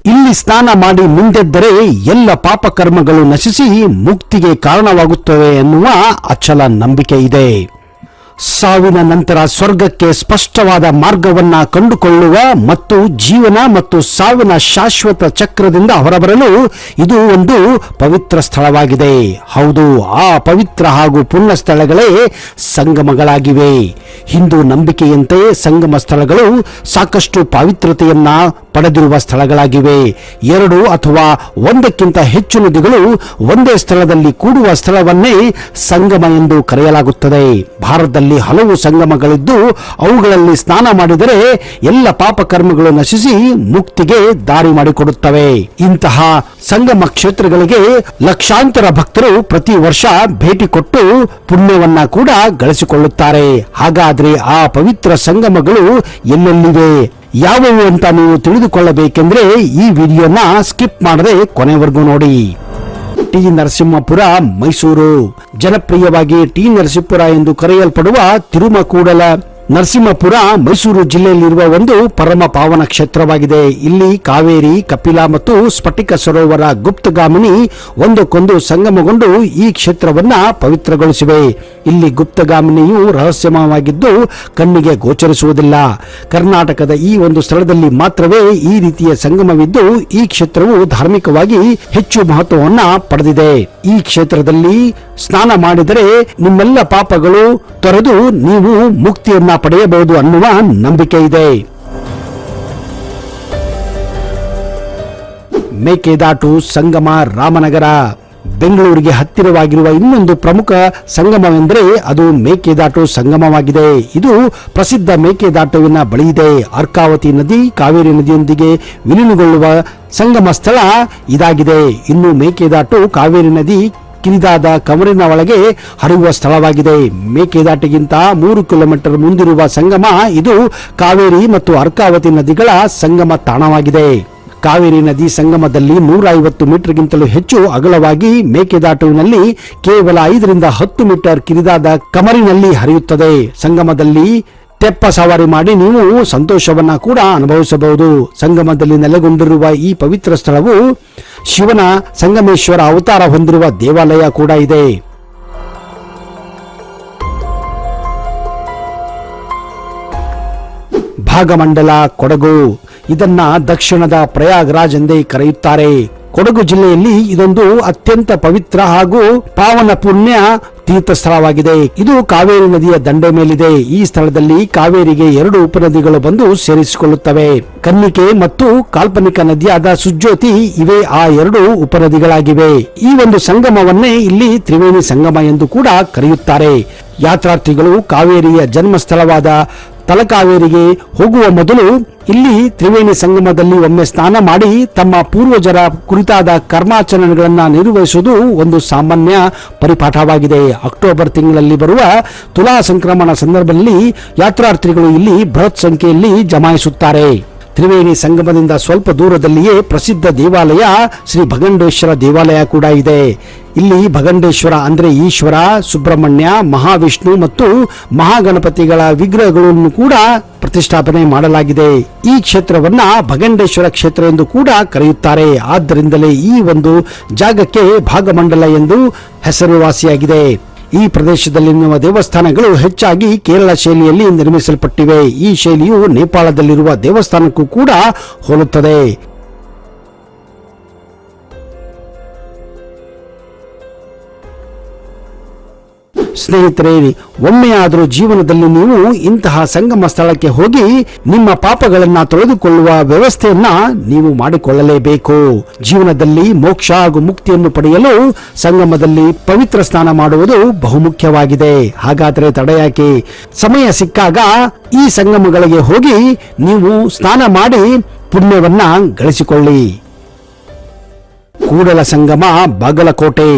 ಇಲ್ಲಿ ಸ್ನಾನ ಮಾಡಿ ಮುಂದೆದ್ದರೆ ಎಲ್ಲ ಪಾಪಕರ್ಮಗಳು ನಶಿಸಿ ಮುಕ್ತಿಗೆ ಕಾರಣವಾಗುತ್ತವೆ ಎನ್ನುವ ಅಚಲ ನಂಬಿಕೆ ಇದೆ. ಸಾವಿನ ನಂತರ ಸ್ವರ್ಗಕ್ಕೆ ಸ್ಪಷ್ಟವಾದ ಮಾರ್ಗವನ್ನ ಕಂಡುಕೊಳ್ಳುವ ಮತ್ತು ಜೀವನ ಮತ್ತು ಸಾವಿನ ಶಾಶ್ವತ ಚಕ್ರದಿಂದ ಹೊರಬರಲು ಇದು ಒಂದು ಪವಿತ್ರ ಸ್ಥಳವಾಗಿದೆ. ಹೌದು, ಆ ಪವಿತ್ರ ಹಾಗೂ ಪುಣ್ಯ ಸ್ಥಳಗಳೇ ಸಂಗಮಗಳಾಗಿವೆ. ಹಿಂದೂ ನಂಬಿಕೆಯಂತೆ ಸಂಗಮ ಸ್ಥಳಗಳು ಸಾಕಷ್ಟು ಪವಿತ್ರತೆಯನ್ನ ಪಡೆದಿರುವ ಸ್ಥಳಗಳಾಗಿವೆ. 2 ಅಥವಾ 1ಕ್ಕಿಂತ ಹೆಚ್ಚು ನದಿಗಳು ಒಂದೇ ಸ್ಥಳದಲ್ಲಿ ಕೂಡುವ ಸ್ಥಳವನ್ನೇ ಸಂಗಮ ಎಂದು ಕರೆಯಲಾಗುತ್ತದೆ. ಭಾರತದಲ್ಲಿ ಹಲವು ಸಂಗಮಗಳಿದ್ದು ಅವುಗಳಲ್ಲಿ ಸ್ನಾನ ಮಾಡಿದರೆ ಎಲ್ಲ ಪಾಪಕರ್ಮಗಳು ನಶಿಸಿ ಮುಕ್ತಿಗೆ ದಾರಿ ಮಾಡಿಕೊಡುತ್ತವೆ. ಇಂತಹ ಸಂಗಮ ಕ್ಷೇತ್ರಗಳಿಗೆ ಲಕ್ಷಾಂತರ ಭಕ್ತರು ಪ್ರತಿ ವರ್ಷ ಭೇಟಿ ಕೊಟ್ಟು ಪುಣ್ಯವನ್ನ ಕೂಡ ಗಳಿಸಿಕೊಳ್ಳುತ್ತಾರೆ. ಹಾಗಾದ್ರೆ ಆ ಪವಿತ್ರ ಸಂಗಮಗಳು ಎಲ್ಲೆಲ್ಲಿವೆ, ಯಾವುವು ಅಂತ ನೀವು ತಿಳಿದುಕೊಳ್ಳಬೇಕೆಂದ್ರೆ ಈ ವಿಡಿಯೋನ ಸ್ಕಿಪ್ ಮಾಡದೆ ಕೊನೆವರೆಗೂ ನೋಡಿ. ಟಿ ನರಸಿಂಹಪುರ, ಮೈಸೂರು. ಜನಪ್ರಿಯವಾಗಿ ಟಿ ನರಸೀಪುರ ಎಂದು ಕರೆಯಲ್ಪಡುವ ತಿರುಮಕೂಡಲ ನರಸಿಂಹಪುರ ಮೈಸೂರು ಜಿಲ್ಲೆಯಲ್ಲಿರುವ ಒಂದು ಪರಮ ಪಾವನ ಕ್ಷೇತ್ರವಾಗಿದೆ. ಇಲ್ಲಿ ಕಾವೇರಿ, ಕಪಿಲಾ ಮತ್ತು ಸ್ಫಟಿಕ ಸರೋವರ ಗುಪ್ತಗಾಮಿನಿ ಒಂದಕ್ಕೊಂದು ಸಂಗಮಗೊಂಡು ಈ ಕ್ಷೇತ್ರವನ್ನ ಪವಿತ್ರಗೊಳಿಸಿವೆ. ಇಲ್ಲಿ ಗುಪ್ತಗಾಮಿನಿಯು ರಹಸ್ಯಮಯವಾಗಿದ್ದು ಕಣ್ಣಿಗೆ ಗೋಚರಿಸುವುದಿಲ್ಲ. ಕರ್ನಾಟಕದ ಈ ಒಂದು ಸ್ಥಳದಲ್ಲಿ ಮಾತ್ರವೇ ಈ ರೀತಿಯ ಸಂಗಮವಿದ್ದು ಈ ಕ್ಷೇತ್ರವು ಧಾರ್ಮಿಕವಾಗಿ ಹೆಚ್ಚು ಮಹತ್ವವನ್ನ ಪಡೆದಿದೆ. ಈ ಕ್ಷೇತ್ರದಲ್ಲಿ ಸ್ನಾನ ಮಾಡಿದರೆ ನಿಮ್ಮೆಲ್ಲ ಪಾಪಗಳು ತೊರೆದು ನೀವು ಮುಕ್ತಿಯನ್ನ ಪಡೆಯಬಹುದು ಅನ್ನುವ ನಂಬಿಕೆ ಇದೆ. ಮೇಕೆದಾಟು ಸಂಗಮ, ರಾಮನಗರ. ಬೆಂಗಳೂರಿಗೆ ಹತ್ತಿರವಾಗಿರುವ ಇನ್ನೊಂದು ಪ್ರಮುಖ ಸಂಗಮವೆಂದರೆ ಅದು ಮೇಕೆದಾಟು ಸಂಗಮವಾಗಿದೆ. ಇದು ಪ್ರಸಿದ್ಧ ಮೇಕೆದಾಟುವಿನ ಬಳಿ ಇದೆ. ಅರ್ಕಾವತಿ ನದಿ ಕಾವೇರಿ ನದಿಯೊಂದಿಗೆ ವಿಲೀನಗೊಳ್ಳುವ ಸಂಗಮ ಸ್ಥಳ ಇದಾಗಿದೆ. ಇನ್ನು ಮೇಕೆದಾಟು ಕಾವೇರಿ ನದಿ ಕಿರಿದಾದ ಕಮರಿನ ಒಳಗೆ ಹರಿಯುವ ಸ್ಥಳವಾಗಿದೆ. ಮೇಕೆದಾಟಿಗಿಂತ 3 ಕಿಲೋಮೀಟರ್ ಮುಂದಿರುವ ಸಂಗಮ ಇದು ಕಾವೇರಿ ಮತ್ತು ಅರ್ಕಾವತಿ ನದಿಗಳ ಸಂಗಮ ತಾಣವಾಗಿದೆ. ಕಾವೇರಿ ನದಿ ಸಂಗಮದಲ್ಲಿ 150 ಮೀಟರ್ಗಿಂತಲೂ ಹೆಚ್ಚು ಅಗಲವಾಗಿ, ಮೇಕೆದಾಟುವಿನಲ್ಲಿ ಕೇವಲ 5 ರಿಂದ 10 ಮೀಟರ್ ಕಿರಿದಾದ ಕಮರಿನಲ್ಲಿ ಹರಿಯುತ್ತದೆ. ಸಂಗಮದಲ್ಲಿ ತೆಪ್ಪ ಸವಾರಿ ಮಾಡಿ ನೀವು ಸಂತೋಷವನ್ನ ಕೂಡ ಅನುಭವಿಸಬಹುದು. ಸಂಗಮದಲ್ಲಿ ನೆಲೆಗೊಂಡಿರುವ ಈ ಪವಿತ್ರ ಸ್ಥಳವು ಶಿವನ ಸಂಗಮೇಶ್ವರ ಅವತಾರ ಹೊಂದಿರುವ ದೇವಾಲಯ ಕೂಡ ಇದೆ. ಭಾಗಮಂಡಲ, ಕೊಡಗು. ಇದನ್ನ ದಕ್ಷಿಣದ ಪ್ರಯಾಗ್ರಾಜ್ ಎಂದೇ ಕರೆಯುತ್ತಾರೆ. ಕೊಡಗು ಜಿಲ್ಲೆಯಲ್ಲಿ ಇದೊಂದು ಅತ್ಯಂತ ಪವಿತ್ರ ಹಾಗೂ ಪಾವನ ಪುಣ್ಯ ತೀರ್ಥ ಸ್ಥಳವಾಗಿದೆ. ಇದು ಕಾವೇರಿ ನದಿಯ ದಂಡೆ ಮೇಲಿದೆ. ಈ ಸ್ಥಳದಲ್ಲಿ ಕಾವೇರಿಗೆ 2 ಉಪನದಿಗಳು ಬಂದು ಸೇರಿಸಿಕೊಳ್ಳುತ್ತವೆ. ಕನ್ನಿಕೆ ಮತ್ತು ಕಾಲ್ಪನಿಕ ನದಿಯಾದ ಸುಜ್ಯೋತಿ ಇವೇ ಆ 2 ಉಪನದಿಗಳಾಗಿವೆ. ಈ ಒಂದು ಸಂಗಮವನ್ನೇ ಇಲ್ಲಿ ತ್ರಿವೇಣಿ ಸಂಗಮ ಎಂದು ಕೂಡ ಕರೆಯುತ್ತಾರೆ. ಯಾತ್ರಾರ್ಥಿಗಳು ಕಾವೇರಿಯ ಜನ್ಮಸ್ಥಳವಾದ ತಲಕಾವೇರಿಗೆ ಹೋಗುವ ಮೊದಲು ಇಲ್ಲಿ ತ್ರಿವೇಣಿ ಸಂಗಮದಲ್ಲಿ ಒಮ್ಮೆ ಸ್ನಾನ ಮಾಡಿ ತಮ್ಮ ಪೂರ್ವಜರ ಕುರಿತಾದ ಕರ್ಮಾಚರಣೆಗಳನ್ನು ನಿರ್ವಹಿಸುವುದು ಒಂದು ಸಾಮಾನ್ಯ ಪರಿಪಾಠವಾಗಿದೆ. ಅಕ್ಟೋಬರ್ ತಿಂಗಳಲ್ಲಿ ಬರುವ ತುಲಾ ಸಂಕ್ರಮಣ ಸಂದರ್ಭದಲ್ಲಿ ಯಾತ್ರಾರ್ಥಿಗಳು ಇಲ್ಲಿ ಬೃಹತ್ ಸಂಖ್ಯೆಯಲ್ಲಿ ಜಮಾಯಿಸುತ್ತಾರೆ. ತ್ರಿವೇಣಿ ಸಂಗಮದಿಂದ ಸ್ವಲ್ಪ ದೂರದಲ್ಲಿಯೇ ಪ್ರಸಿದ್ಧ ದೇವಾಲಯ ಶ್ರೀ ಭಗಂಡೇಶ್ವರ ದೇವಾಲಯ ಕೂಡ ಇದೆ. ಇಲ್ಲಿ ಭಗಂಡೇಶ್ವರ ಅಂದ್ರೆ ಈಶ್ವರ, ಸುಬ್ರಹ್ಮಣ್ಯ, ಮಹಾವಿಷ್ಣು ಮತ್ತು ಮಹಾಗಣಪತಿಗಳ ವಿಗ್ರಹಗಳನ್ನು ಕೂಡ ಪ್ರತಿಷ್ಠಾಪನೆ ಮಾಡಲಾಗಿದೆ. ಈ ಕ್ಷೇತ್ರವನ್ನ ಭಗಂಡೇಶ್ವರ ಕ್ಷೇತ್ರ ಎಂದು ಕೂಡ ಕರೆಯುತ್ತಾರೆ. ಆದ್ದರಿಂದಲೇ ಈ ಒಂದು ಜಾಗಕ್ಕೆ ಭಾಗಮಂಡಲ ಎಂದು ಹೆಸರುವಾಸಿಯಾಗಿದೆ. ಈ ಪ್ರದೇಶದಲ್ಲಿರುವ ದೇವಸ್ಥಾನಗಳು ಹೆಚ್ಚಾಗಿ ಕೇರಳ ಶೈಲಿಯಲ್ಲಿ ನಿರ್ಮಿಸಲ್ಪಟ್ಟಿವೆ. ಈ ಶೈಲಿಯು ನೇಪಾಳದಲ್ಲಿರುವ ದೇವಸ್ಥಾನಕ್ಕೂ ಕೂಡ ಹೋಲುತ್ತದೆ. ಸ್ನೇಹಿತರೆ, ಒಮ್ಮೆಯಾದರೂ ಜೀವನದಲ್ಲಿ ನೀವು ಇಂತಹ ಸಂಗಮ ಸ್ಥಳಕ್ಕೆ ಹೋಗಿ ನಿಮ್ಮ ಪಾಪಗಳನ್ನ ತೊಳೆದುಕೊಳ್ಳುವ ವ್ಯವಸ್ಥೆಯನ್ನ ನೀವು ಮಾಡಿಕೊಳ್ಳಲೇಬೇಕು. ಜೀವನದಲ್ಲಿ ಮೋಕ್ಷ ಹಾಗೂ ಮುಕ್ತಿಯನ್ನು ಪಡೆಯಲು ಸಂಗಮದಲ್ಲಿ ಪವಿತ್ರ ಸ್ನಾನ ಮಾಡುವುದು ಬಹುಮುಖ್ಯವಾಗಿದೆ. ಹಾಗಾದರೆ ತಡೆಯಾಕೆ? ಸಮಯ ಸಿಕ್ಕಾಗ ಈ ಸಂಗಮಗಳಿಗೆ ಹೋಗಿ ನೀವು ಸ್ನಾನ ಮಾಡಿ ಪುಣ್ಯವನ್ನ ಗಳಿಸಿಕೊಳ್ಳಿ. ಕೂಡಲ ಸಂಗಮ, ಬಾಗಲಕೋಟೆ.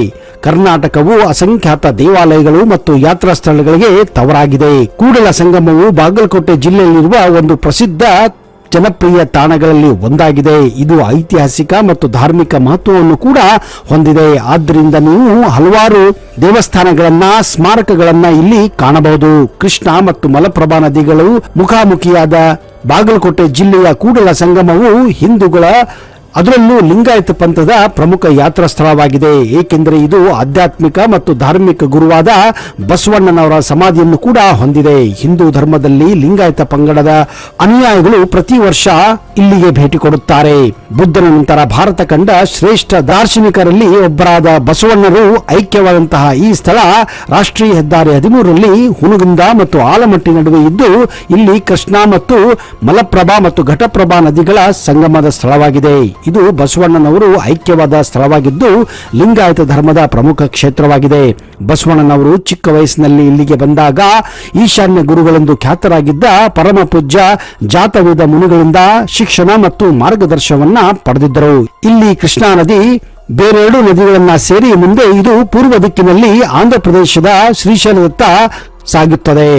ಕರ್ನಾಟಕವು ಅಸಂಖ್ಯಾತ ದೇವಾಲಯಗಳು ಮತ್ತು ಯಾತ್ರಾ ಸ್ಥಳಗಳಿಗೆ ತವರಾಗಿದೆ. ಕೂಡಲ ಸಂಗಮವು ಬಾಗಲಕೋಟೆ ಜಿಲ್ಲೆಯಲ್ಲಿರುವ ಒಂದು ಪ್ರಸಿದ್ಧ ಜನಪ್ರಿಯ ತಾಣಗಳಲ್ಲಿ ಒಂದಾಗಿದೆ. ಇದು ಐತಿಹಾಸಿಕ ಮತ್ತು ಧಾರ್ಮಿಕ ಮಹತ್ವವನ್ನು ಕೂಡ ಹೊಂದಿದೆ. ಆದ್ದರಿಂದ ನೀವು ಹಲವಾರು ದೇವಸ್ಥಾನಗಳನ್ನ, ಸ್ಮಾರಕಗಳನ್ನ ಇಲ್ಲಿ ಕಾಣಬಹುದು. ಕೃಷ್ಣ ಮತ್ತು ಮಲಪ್ರಭಾ ನದಿಗಳು ಮುಖಾಮುಖಿಯಾದ ಬಾಗಲಕೋಟೆ ಜಿಲ್ಲೆಯ ಕೂಡಲ ಸಂಗಮವು ಹಿಂದೂಗಳ ಅದರಲ್ಲೂ ಲಿಂಗಾಯತ ಪಂಥದ ಪ್ರಮುಖ ಯಾತ್ರಾ ಸ್ಥಳವಾಗಿದೆ. ಏಕೆಂದರೆ ಇದು ಆಧ್ಯಾತ್ಮಿಕ ಮತ್ತು ಧಾರ್ಮಿಕ ಗುರುವಾದ ಬಸವಣ್ಣನವರ ಸಮಾಧಿಯನ್ನು ಕೂಡ ಹೊಂದಿದೆ. ಹಿಂದೂ ಧರ್ಮದಲ್ಲಿ ಲಿಂಗಾಯತ ಪಂಗಡದ ಅನುಯಾಯಿಗಳು ಪ್ರತಿ ವರ್ಷ ಇಲ್ಲಿಗೆ ಭೇಟಿ ಕೊಡುತ್ತಾರೆ. ಬುದ್ಧನ ನಂತರ ಭಾರತ ಕಂಡ ಶ್ರೇಷ್ಠ ದಾರ್ಶನಿಕರಲ್ಲಿ ಒಬ್ಬರಾದ ಬಸವಣ್ಣರು ಐಕ್ಯವಾದಂತಹ ಈ ಸ್ಥಳ ರಾಷ್ಟ್ರೀಯ ಹೆದ್ದಾರಿ 13ರಲ್ಲಿ ಹುನಗುಂದ ಮತ್ತು ಆಲಮಟ್ಟಿ ನಡುವೆ ಇದ್ದು, ಇಲ್ಲಿ ಕೃಷ್ಣಾ ಮತ್ತು ಮಲಪ್ರಭಾ ಮತ್ತು ಘಟಪ್ರಭಾ ನದಿಗಳ ಸಂಗಮದ ಸ್ಥಳವಾಗಿದೆ. ಇದು ಬಸವಣ್ಣನವರು ಐಕ್ಯವಾದ ಸ್ಥಳವಾಗಿದ್ದು ಲಿಂಗಾಯತ ಧರ್ಮದ ಪ್ರಮುಖ ಕ್ಷೇತ್ರವಾಗಿದೆ. ಬಸವಣ್ಣನವರು ಚಿಕ್ಕ ವಯಸ್ಸಿನಲ್ಲಿ ಇಲ್ಲಿಗೆ ಬಂದಾಗ ಈಶಾನ್ಯ ಗುರುಗಳೆಂದು ಖ್ಯಾತರಾಗಿದ್ದ ಪರಮ ಪೂಜ್ಯ ಜಾತವೇದ ಮುನಿಗಳಿಂದ ಶಿಕ್ಷಣ ಮತ್ತು ಮಾರ್ಗದರ್ಶನವನ್ನ ಪಡೆದಿದ್ದರು. ಇಲ್ಲಿ ಕೃಷ್ಣಾ ನದಿ ಬೇರೆರಡು ನದಿಗಳನ್ನ ಸೇರಿ ಮುಂದೆ ಇದು ಪೂರ್ವ ದಿಕ್ಕಿನಲ್ಲಿ ಆಂಧ್ರ ಪ್ರದೇಶದ ಶ್ರೀಶೈಲದತ್ತ ಸಾಗುತ್ತದೆ.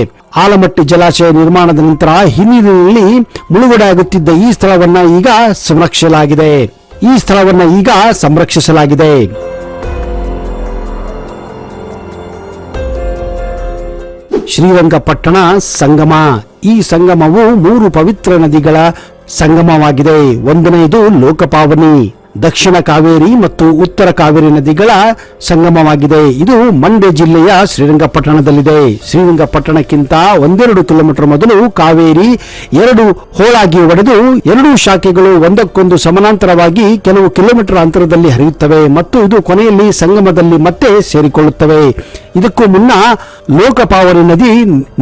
ಆಲಮಟ್ಟಿ ಜಲಾಶಯ ನಿರ್ಮಾಣದ ನಂತರ ಹಿನ್ನೀರಿನಲ್ಲಿ ಮುಳುಗಡೆ ಆಗುತ್ತಿದ್ದ ಈ ಸ್ಥಳವನ್ನ ಈಗ ಸಂರಕ್ಷಿಸಲಾಗಿದೆ. ಶ್ರೀರಂಗಪಟ್ಟಣ ಸಂಗಮ. ಈ ಸಂಗಮವು 3 ಪವಿತ್ರ ನದಿಗಳ ಸಂಗಮವಾಗಿದೆ. ಒಂದನೆಯದು ಲೋಕಪಾವನಿ, ದಕ್ಷಿಣ ಕಾವೇರಿ ಮತ್ತು ಉತ್ತರ ಕಾವೇರಿ ನದಿಗಳ ಸಂಗಮವಾಗಿದೆ. ಇದು ಮಂಡ್ಯ ಜಿಲ್ಲೆಯ ಶ್ರೀರಂಗಪಟ್ಟಣದಲ್ಲಿದೆ. ಶ್ರೀರಂಗಪಟ್ಟಣಕ್ಕಿಂತ 1-2 ಕಿಲೋಮೀಟರ್ ಮೊದಲು ಕಾವೇರಿ 2 ಹೋಳಾಗಿ ಒಡೆದು 2 ಶಾಖೆಗಳು ಒಂದಕ್ಕೊಂದು ಸಮಾನಾಂತರವಾಗಿ ಕೆಲವು ಕಿಲೋಮೀಟರ್ ಅಂತರದಲ್ಲಿ ಹರಿಯುತ್ತವೆ ಮತ್ತು ಇದು ಕೊನೆಯಲ್ಲಿ ಸಂಗಮದಲ್ಲಿ ಮತ್ತೆ ಸೇರಿಕೊಳ್ಳುತ್ತವೆ. ಇದಕ್ಕೂ ಮುನ್ನ ಲೋಕಪಾವನಿ ನದಿ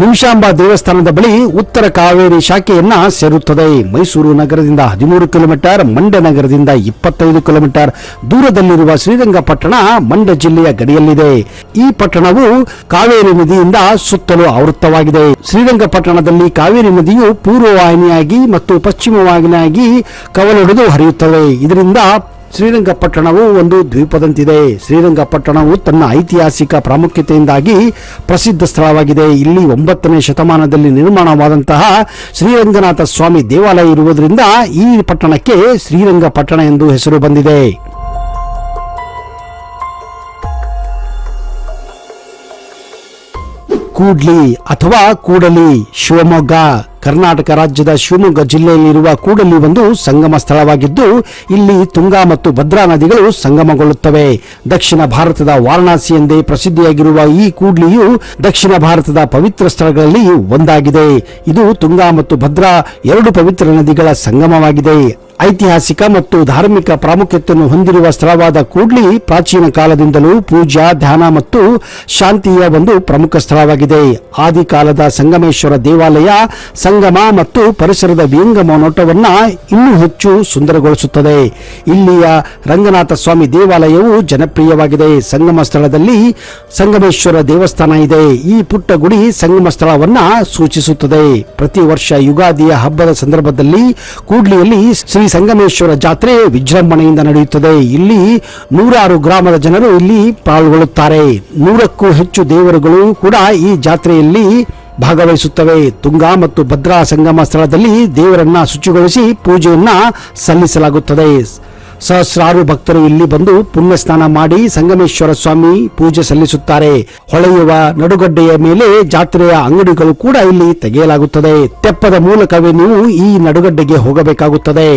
ನಿಮಿಷಾಂಬ ದೇವಸ್ಥಾನದ ಬಳಿ ಉತ್ತರ ಕಾವೇರಿ ಶಾಖೆಯನ್ನ ಸೇರುತ್ತದೆ. ಮೈಸೂರು ನಗರದಿಂದ 13 ಕಿಲೋಮೀಟರ್, ಮಂಡ್ಯ ನಗರದಿಂದ 25 ಕಿಲೋಮೀಟರ್ ದೂರದಲ್ಲಿರುವ ಶ್ರೀರಂಗಪಟ್ಟಣ ಮಂಡ್ಯ ಜಿಲ್ಲೆಯ ಗಡಿಯಲ್ಲಿದೆ. ಈ ಪಟ್ಟಣವು ಕಾವೇರಿ ನದಿಯಿಂದ ಸುತ್ತಲೂ ಆವೃತ್ತವಾಗಿದೆ. ಶ್ರೀರಂಗಪಟ್ಟಣದಲ್ಲಿ ಕಾವೇರಿ ನದಿಯು ಪೂರ್ವ ವಾಹಿನಿಯಾಗಿ ಮತ್ತು ಪಶ್ಚಿಮ ವಾಹಿನಿಯಾಗಿ ಕವಲೊಡೆದು ಹರಿಯುತ್ತವೆ. ಇದರಿಂದ ಶ್ರೀರಂಗಪಟ್ಟಣವು ಒಂದು ದ್ವೀಪದಂತಿದೆ. ಶ್ರೀರಂಗಪಟ್ಟಣವು ತನ್ನ ಐತಿಹಾಸಿಕ ಪ್ರಾಮುಖ್ಯತೆಯಿಂದಾಗಿ ಪ್ರಸಿದ್ಧ ಸ್ಥಳವಾಗಿದೆ. ಇಲ್ಲಿ 9ನೇ ಶತಮಾನದಲ್ಲಿ ನಿರ್ಮಾಣವಾದಂತಹ ಶ್ರೀರಂಗನಾಥ ಸ್ವಾಮಿ ದೇವಾಲಯ ಇರುವುದರಿಂದ ಈ ಪಟ್ಟಣಕ್ಕೆ ಶ್ರೀರಂಗಪಟ್ಟಣ ಎಂದು ಹೆಸರು ಬಂದಿದೆ. ಕೂಡ್ಲಿ ಅಥವಾ ಕೂಡಲಿ, ಶಿವಮೊಗ್ಗ. ಕರ್ನಾಟಕ ರಾಜ್ಯದ ಶಿವಮೊಗ್ಗ ಜಿಲ್ಲೆಯಲ್ಲಿರುವ ಕೂಡಲಿ ಒಂದು ಸಂಗಮ ಸ್ಥಳವಾಗಿದ್ದು, ಇಲ್ಲಿ ತುಂಗಾ ಮತ್ತು ಭದ್ರಾ ನದಿಗಳು ಸಂಗಮಗೊಳ್ಳುತ್ತವೆ. ದಕ್ಷಿಣ ಭಾರತದ ವಾರಣಾಸಿ ಎಂದೇ ಪ್ರಸಿದ್ಧಿಯಾಗಿರುವ ಈ ಕೂಡ್ಲಿಯು ದಕ್ಷಿಣ ಭಾರತದ ಪವಿತ್ರ ಸ್ಥಳಗಳಲ್ಲಿ ಒಂದಾಗಿದೆ. ಇದು ತುಂಗಾ ಮತ್ತು ಭದ್ರಾ 2 ಪವಿತ್ರ ನದಿಗಳ ಸಂಗಮವಾಗಿದೆ. ಐತಿಹಾಸಿಕ ಮತ್ತು ಧಾರ್ಮಿಕ ಪ್ರಾಮುಖ್ಯತೆಯನ್ನು ಹೊಂದಿರುವ ಸ್ಥಳವಾದ ಕೂಡ್ಲಿ ಪ್ರಾಚೀನ ಕಾಲದಿಂದಲೂ ಪೂಜಾ, ಧ್ಯಾನ ಮತ್ತು ಶಾಂತಿಯ ಒಂದು ಪ್ರಮುಖ ಸ್ಥಳವಾಗಿದೆ. ಆದಿಕಾಲದ ಸಂಗಮೇಶ್ವರ ದೇವಾಲಯ ಸಂಗಮ ಮತ್ತು ಪರಿಸರದ ವಿಹಂಗಮ ನೋಟವನ್ನ ಇನ್ನೂ ಹೆಚ್ಚು ಸುಂದರಗೊಳಿಸುತ್ತದೆ. ಇಲ್ಲಿಯ ರಂಗನಾಥ ಸ್ವಾಮಿ ದೇವಾಲಯವು ಜನಪ್ರಿಯವಾಗಿದೆ. ಸಂಗಮ ಸ್ಥಳದಲ್ಲಿ ಸಂಗಮೇಶ್ವರ ದೇವಸ್ಥಾನ ಇದೆ. ಈ ಪುಟ್ಟ ಗುಡಿ ಸಂಗಮ ಸ್ಥಳವನ್ನ ಸೂಚಿಸುತ್ತದೆ. ಪ್ರತಿ ವರ್ಷ ಯುಗಾದಿಯ ಹಬ್ಬದ ಸಂದರ್ಭದಲ್ಲಿ ಕೂಡ್ಲಿಯಲ್ಲಿ ಶ್ರೀ ಸಂಗಮೇಶ್ವರ ಜಾತ್ರೆ ವಿಜೃಂಭಣೆಯಿಂದ ನಡೆಯುತ್ತದೆ. ಇಲ್ಲಿ 100 ಗ್ರಾಮದ ಜನರು ಇಲ್ಲಿ ಪಾಲ್ಗೊಳ್ಳುತ್ತಾರೆ. 100ಕ್ಕೂ ಹೆಚ್ಚು ದೇವರುಗಳು ಕೂಡ ಈ ಜಾತ್ರೆಯಲ್ಲಿ ಭಾಗವಹಿಸುತ್ತವೆ. ತುಂಗಾ ಮತ್ತು ಭದ್ರಾ ಸಂಗಮ ಸ್ಥಳದಲ್ಲಿ ದೇವರನ್ನ ಶುಚಿಗೊಳಿಸಿ ಪೂಜೆಯನ್ನ ಸಲ್ಲಿಸಲಾಗುತ್ತದೆ. ಸಹಸ್ರಾರು ಭಕ್ತರು ಇಲ್ಲಿ ಬಂದು ಪುಣ್ಯ ಸ್ನಾನ ಮಾಡಿ ಸಂಗಮೇಶ್ವರ ಸ್ವಾಮಿ ಪೂಜೆ ಸಲ್ಲಿಸುತ್ತಾರೆ. ಹೊಳೆಯುವ ನಡುಗಡ್ಡೆಯ ಮೇಲೆ ಜಾತ್ರೆಯ ಅಂಗಡಿಗಳು ಕೂಡ ಇಲ್ಲಿ ತೆಗೆಯಲಾಗುತ್ತದೆ. ತೆಪ್ಪದ ಮೂಲಕವೇ ನೀವು ಈ ನಡುಗಡ್ಡೆಗೆ ಹೋಗಬೇಕಾಗುತ್ತದೆ.